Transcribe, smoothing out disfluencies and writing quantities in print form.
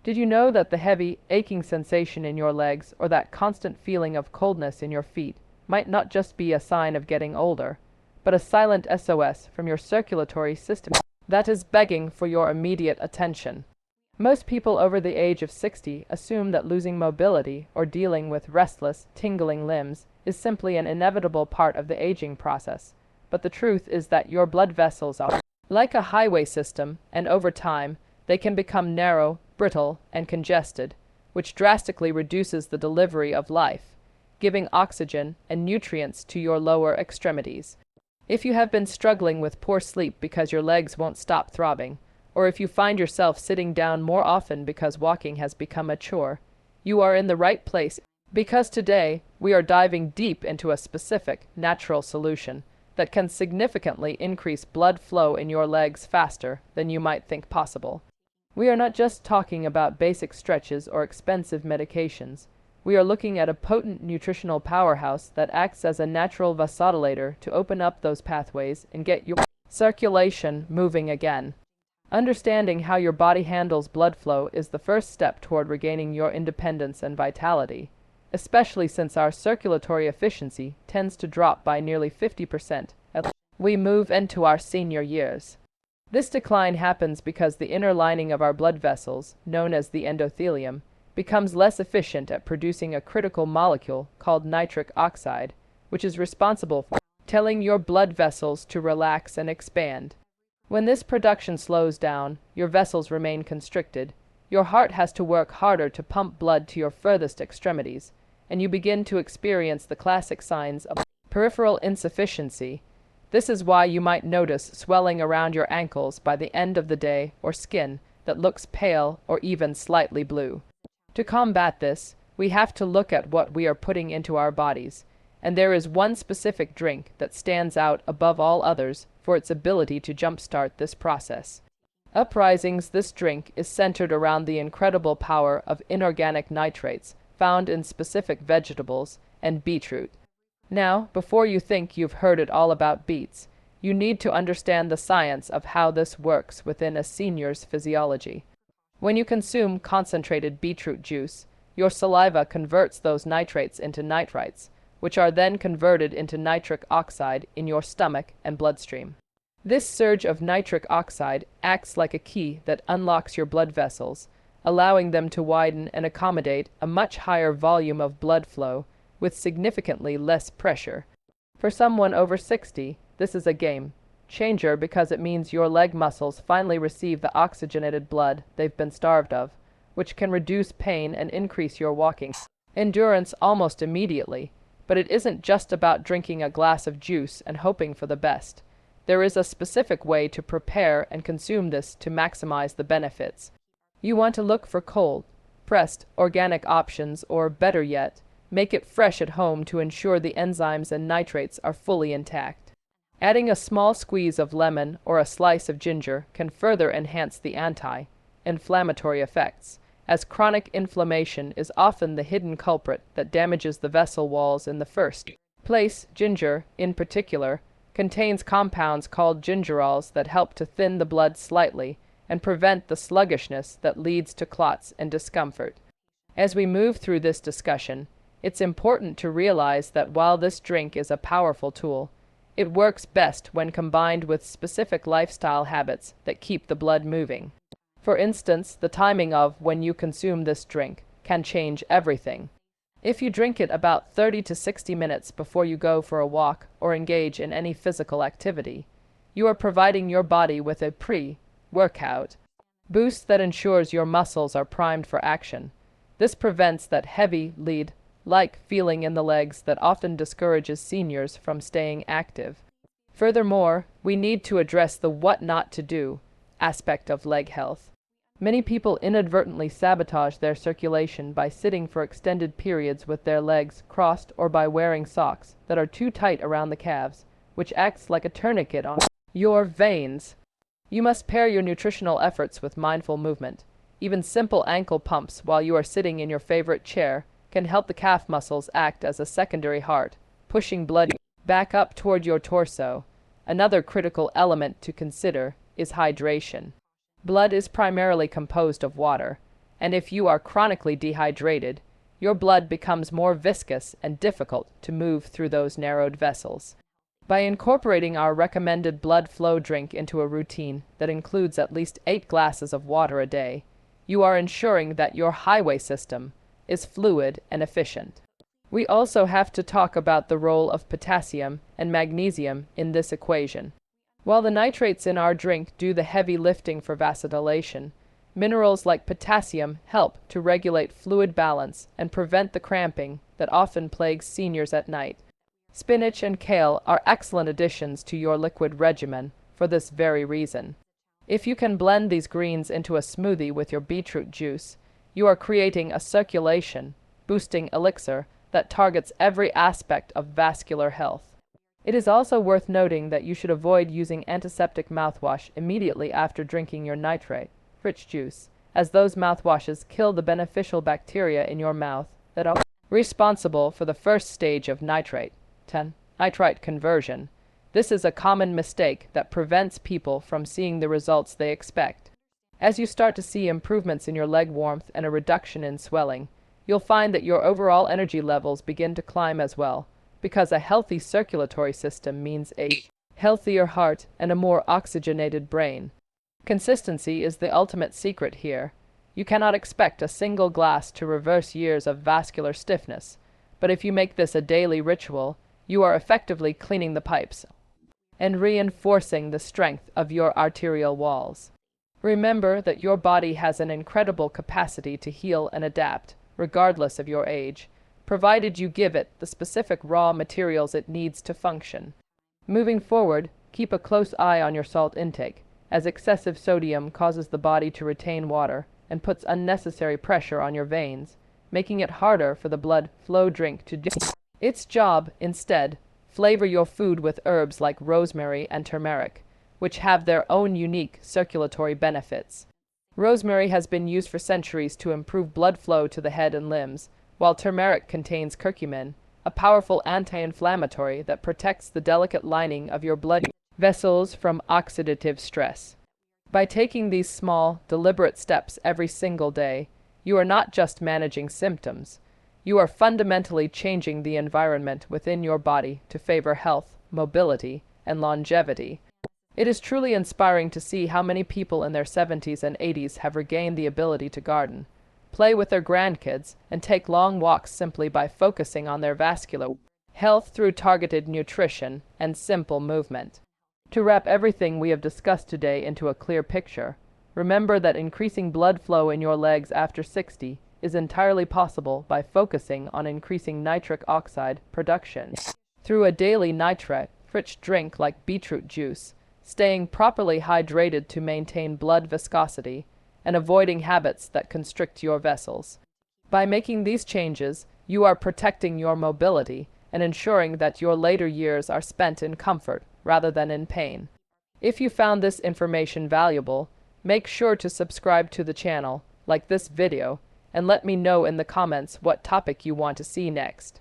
Did you know that the heavy, aching sensation in your legs or that constant feeling of coldness in your feet might not just be a sign of getting older, but a silent SOS from your circulatory system that is begging for your immediate attention? Most people over the age of 60 assume that losing mobility or dealing with restless, tingling limbs is simply an inevitable part of the aging process, but the truth is that your blood vessels are like a highway system, and over time, they can become narrow, brittle, and congested, which drastically reduces the delivery of life, giving oxygen and nutrients to your lower extremities. If you have been struggling with poor sleep because your legs won't stop throbbing, or if you find yourself sitting down more often because walking has become a chore, you are in the right place, because today we are diving deep into a specific, natural solution that can significantly increase blood flow in your legs faster than you might think possible. We are not just talking about basic stretches or expensive medications. We are looking at a potent nutritional powerhouse that acts as a natural vasodilator to open up those pathways and get your circulation moving again. Understanding how your body handles blood flow is the first step toward regaining your independence and vitality, especially since our circulatory efficiency tends to drop by nearly 50% as we move into our senior years. This decline happens because the inner lining of our blood vessels, known as the endothelium, becomes less efficient at producing a critical molecule called nitric oxide, which is responsible for telling your blood vessels to relax and expand. When this production slows down, your vessels remain constricted, your heart has to work harder to pump blood to your furthest extremities, and you begin to experience the classic signs of peripheral insufficiency. This is why you might notice swelling around your ankles by the end of the day, or skin that looks pale or even slightly blue. To combat this, we have to look at what we are putting into our bodies, and there is one specific drink that stands out above all others for its ability to jumpstart this process. Uprisings, this drink is centered around the incredible power of inorganic nitrates found in specific vegetables and beetroot. Now, before you think you've heard it all about beets, you need to understand the science of how this works within a senior's physiology. When you consume concentrated beetroot juice, your saliva converts those nitrates into nitrites, which are then converted into nitric oxide in your stomach and bloodstream. This surge of nitric oxide acts like a key that unlocks your blood vessels, allowing them to widen and accommodate a much higher volume of blood flow with significantly less pressure. For someone over 60, this is a game changer because it means your leg muscles finally receive the oxygenated blood they've been starved of, which can reduce pain and increase your walking endurance almost immediately. But it isn't just about drinking a glass of juice and hoping for the best. There is a specific way to prepare and consume this to maximize the benefits. You want to look for cold, pressed, organic options, or better yet, make it fresh at home to ensure the enzymes and nitrates are fully intact. Adding a small squeeze of lemon or a slice of ginger can further enhance the anti-inflammatory effects, as chronic inflammation is often the hidden culprit that damages the vessel walls in the first place. Ginger, in particular, contains compounds called gingerols that help to thin the blood slightly and prevent the sluggishness that leads to clots and discomfort. As we move through this discussion, it's important to realize that while this drink is a powerful tool, it works best when combined with specific lifestyle habits that keep the blood moving. For instance, the timing of when you consume this drink can change everything. If you drink it about 30 to 60 minutes before you go for a walk or engage in any physical activity, you are providing your body with a pre-workout boost that ensures your muscles are primed for action. This prevents that heavy lead-like feeling in the legs that often discourages seniors from staying active. Furthermore, we need to address the what not to do aspect of leg health. Many people inadvertently sabotage their circulation by sitting for extended periods with their legs crossed or by wearing socks that are too tight around the calves, which acts like a tourniquet on your veins. You must pair your nutritional efforts with mindful movement. Even simple ankle pumps while you are sitting in your favorite chair can help the calf muscles act as a secondary heart, pushing blood back up toward your torso. Another critical element to consider is hydration. Blood is primarily composed of water, And if you are chronically dehydrated, your blood becomes more viscous and difficult to move through those narrowed vessels. By incorporating our recommended blood flow drink into a routine that includes at least 8 glasses of water a day, you are ensuring that your highway system is fluid and efficient. We also have to talk about the role of potassium and magnesium in this equation. While the nitrates in our drink do the heavy lifting for vasodilation, minerals like potassium help to regulate fluid balance and prevent the cramping that often plagues seniors at night. Spinach and kale are excellent additions to your liquid regimen for this very reason. If you can blend these greens into a smoothie with your beetroot juice, you are creating a circulation-boosting elixir that targets every aspect of vascular health. It is also worth noting that you should avoid using antiseptic mouthwash immediately after drinking your nitrate-rich juice, as those mouthwashes kill the beneficial bacteria in your mouth that are responsible for the first stage of nitrite conversion. This is a common mistake that prevents people from seeing the results they expect. As you start to see improvements in your leg warmth and a reduction in swelling, you'll find that your overall energy levels begin to climb as well, because a healthy circulatory system means a healthier heart and a more oxygenated brain. Consistency is the ultimate secret here. You cannot expect a single glass to reverse years of vascular stiffness, but if you make this a daily ritual, you are effectively cleaning the pipes and reinforcing the strength of your arterial walls. Remember that your body has an incredible capacity to heal and adapt, regardless of your age, provided you give it the specific raw materials it needs to function. Moving forward, keep a close eye on your salt intake, as excessive sodium causes the body to retain water and puts unnecessary pressure on your veins, making it harder for the blood flow drink to do its job. Instead, flavor your food with herbs like rosemary and turmeric, which have their own unique circulatory benefits. Rosemary has been used for centuries to improve blood flow to the head and limbs, while turmeric contains curcumin, a powerful anti-inflammatory that protects the delicate lining of your blood vessels from oxidative stress. By taking these small, deliberate steps every single day, you are not just managing symptoms. You are fundamentally changing the environment within your body to favor health, mobility, and longevity. It is truly inspiring to see how many people in their 70s and 80s have regained the ability to garden, play with their grandkids, and take long walks simply by focusing on their vascular health through targeted nutrition and simple movement. To wrap everything we have discussed today into a clear picture, remember that increasing blood flow in your legs after 60 is entirely possible by focusing on increasing nitric oxide production through a daily nitrate-rich drink like beetroot juice, staying properly hydrated to maintain blood viscosity, and avoiding habits that constrict your vessels. By making these changes, you are protecting your mobility and ensuring that your later years are spent in comfort rather than in pain. If you found this information valuable, make sure to subscribe to the channel, like this video, and let me know in the comments what topic you want to see next.